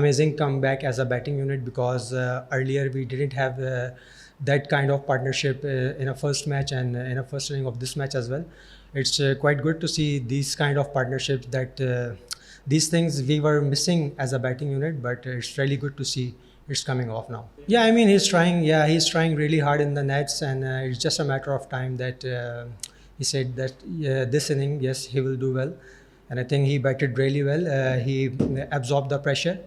amazing comeback as a batting unit, because earlier we didn't have that kind of partnership in a first match and in a first inning of this match as well. It's quite good to see these kind of partnerships, that these things we were missing as a batting unit, but it's really good to see it's coming off now. Yeah, I mean, he's trying. Yeah, he's trying really hard in the nets, and it's just a matter of time that he said that this inning, yes, he will do well, and I think he batted really well. He absorbed the pressure,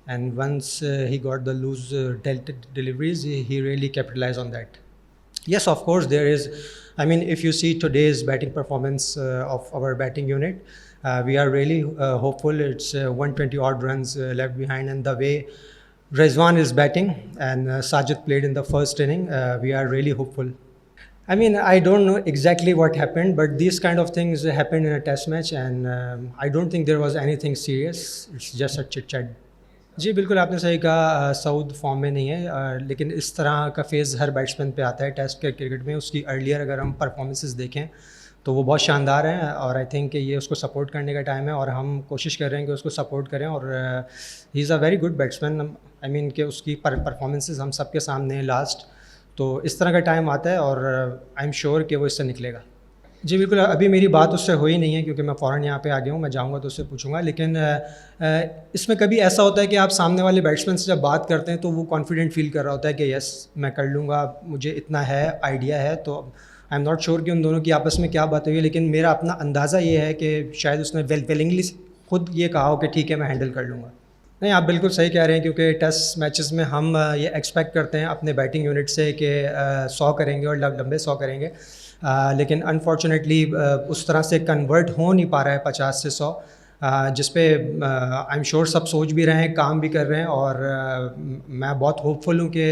and once he got the loose deliveries, he really capitalized on that. Yes, of course, there is. I mean, if you see today's batting performance of our batting unit, we are really hopeful. It's 120 odd runs left behind, and the way Rizwan is batting and Sajid played in the first inning, we are really hopeful. I mean, I don't know exactly what happened, but these kind of things happened in a test match, and I don't think there was anything serious. It's just a chit chat. जी बिल्कुल, आपने सही कहा, Saud form में नहीं है, लेकिन इस तरह का फेज़ हर बैट्समैन पे आता है टेस्ट के क्रिकेट में. उसकी अर्लियर अगर हम परफॉर्मेंसेस देखें तो वो बहुत शानदार हैं, और आई थिंक ये उसको सपोर्ट करने का टाइम है, और हम कोशिश कर रहे हैं कि उसको सपोर्ट करें. और he is a very good batsman. I mean कि उसकी परफॉर्मेंसेस हम सबके सामने हैं लास्ट, तो इस तरह का टाइम आता है, और आई एम श्योर कि वो इससे निकलेगा. जी बिल्कुल, अभी मेरी बात उससे हुई नहीं है, क्योंकि मैं फ़ौरन यहाँ पे आ गया हूँ. मैं जाऊँगा तो उससे पूछूंगा, लेकिन इसमें कभी ऐसा होता है कि आप सामने वाले बैट्समैन से जब बात करते हैं तो वो कॉन्फिडेंट फील कर रहा होता है कि यस मैं कर लूँगा, मुझे इतना है, आइडिया है. तो आई एम नॉट श्योर कि उन दोनों की आपस में क्या बात हुई है, लेकिन मेरा अपना अंदाज़ा ये है कि शायद उसने विलिंगली खुद ये कहा हो कि ठीक है मैं हैंडल कर लूँगा. नहीं, आप बिल्कुल सही कह रहे हैं, क्योंकि टेस्ट मैचेस में हम ये एक्सपेक्ट करते हैं अपने बैटिंग यूनिट से कि 100 करेंगे और लंबे 100 करेंगे, लेकिन अनफॉर्चुनेटली उस तरह से कन्वर्ट हो नहीं पा रहा है 50 से 100, जिस पे आई एम श्योर सब सोच भी रहे हैं, काम भी कर रहे हैं. और मैं बहुत होपफुल हूँ कि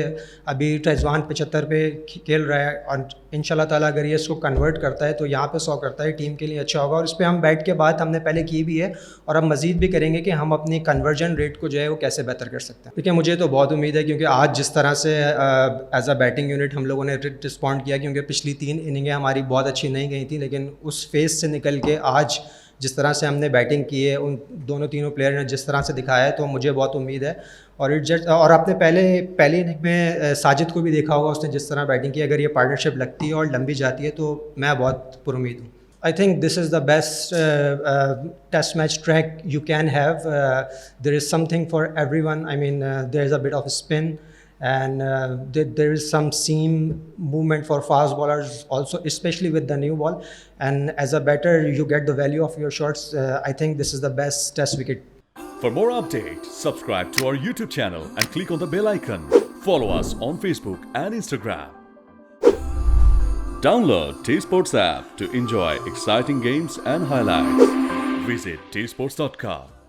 अभी रिजवान 75 पे खेल रहा है, और इंशाल्लाह ताला अगर ये इसको कन्वर्ट करता है तो यहाँ पे 100 करता है, टीम के लिए अच्छा होगा. और इस पर हम बैठ के बात हमने पहले की भी है, और अब मज़ीद भी करेंगे कि हम अपनी कन्वर्जन रेट को जो है वो कैसे बेहतर कर सकते हैं. देखिए, मुझे तो बहुत उम्मीद है, क्योंकि आज जिस तरह से एज अ बैटिंग यूनिट हम लोगों ने रिस्पॉन्ड किया, क्योंकि पिछली 3 इनिंगें हमारी बहुत अच्छी नहीं गई थी, लेकिन उस फेज़ से निकल के आज जिस तरह से हमने बैटिंग की है, उन तीनों प्लेयर ने जिस तरह से दिखाया है, तो मुझे बहुत उम्मीद है. और आपने पहले इनिंग में साजिद को भी देखा होगा, उसने जिस तरह बैटिंग की. अगर ये पार्टनरशिप लगती है और लंबी जाती है तो मैं बहुत पुरुमीद हूँ. I think this is the best test match track you can have. There is something for everyone. I mean, there is a bit of a spin, and there is some seam movement for fast bowlers also, especially with the new ball. And as a batter, you get the value of your shots. I think this is the best test wicket. For more updates, subscribe to our YouTube channel and click on the bell icon. Follow us on Facebook and Instagram. Download T Sports app to enjoy exciting games and highlights. Visit tsports.com.